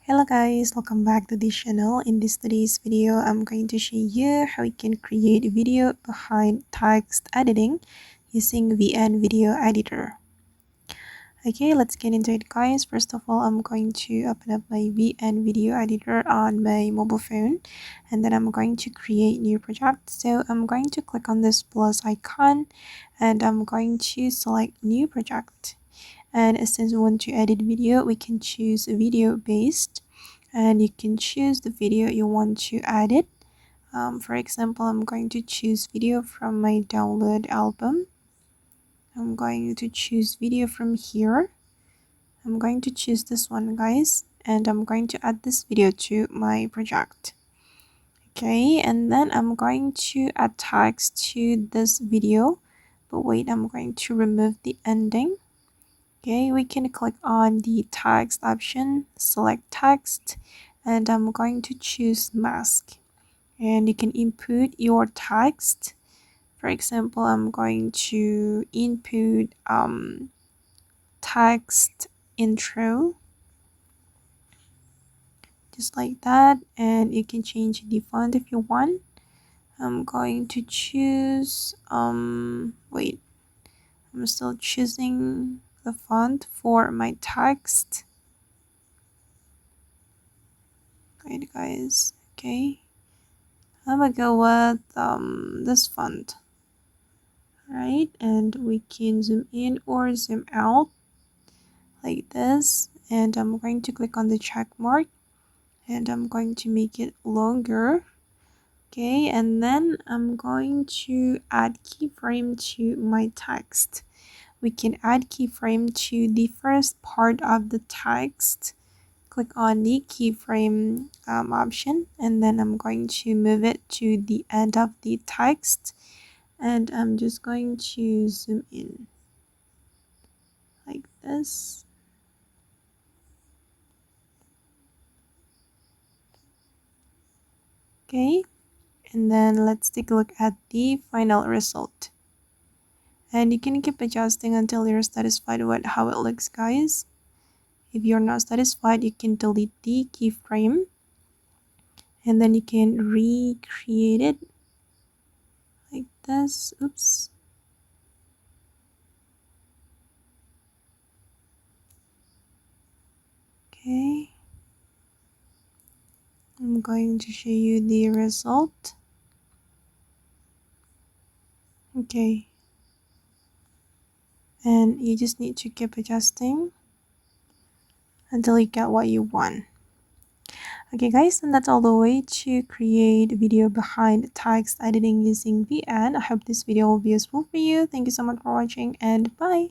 Hello guys, welcome back to this channel. In today's video, I'm going to show you how you can create a video behind text editing using VN Video Editor. Okay, let's get into it guys. First of all, I'm going to open up my VN Video Editor on my mobile phone, and then I'm going to create new project. So I'm going to click on this plus icon and I'm going to select new project. And since we want to edit video, we can choose video based, and you can choose the video you want to edit. For example, I'm going to choose video from my download album. I'm going to choose video from here. I'm going to choose this one guys, and I'm going to add this video to my project. Okay, and then I'm going to add text to this video, but wait, I'm going to remove the ending. Okay, we can click on the text option, select text, and I'm going to choose mask. And you can input your text. For example, I'm going to input text intro, just like that, and you can change the font if you want. I'm going to choose wait, I'm still choosing the font for my text. Wait guys, okay, I'm gonna go with this font, right? And we can zoom in or zoom out like this, and I'm going to click on the check mark and I'm going to make it longer. Okay, and then I'm going to add keyframe to my text. We can add keyframe to the first part of the text. Click on the keyframe option, and then I'm going to move it to the end of the text, and I'm just going to zoom in like this. Okay, and then let's take a look at the final result, and you can keep adjusting until you're satisfied with how it looks guys. If you're not satisfied, you can delete the keyframe and then you can recreate it like this. Oops. Okay, I'm going to show you the result. Okay, and you just need to keep adjusting until you get what you want. Okay guys, and that's all the way to create video behind text editing using VN. I hope this video will be useful for you. Thank you so much for watching, and bye.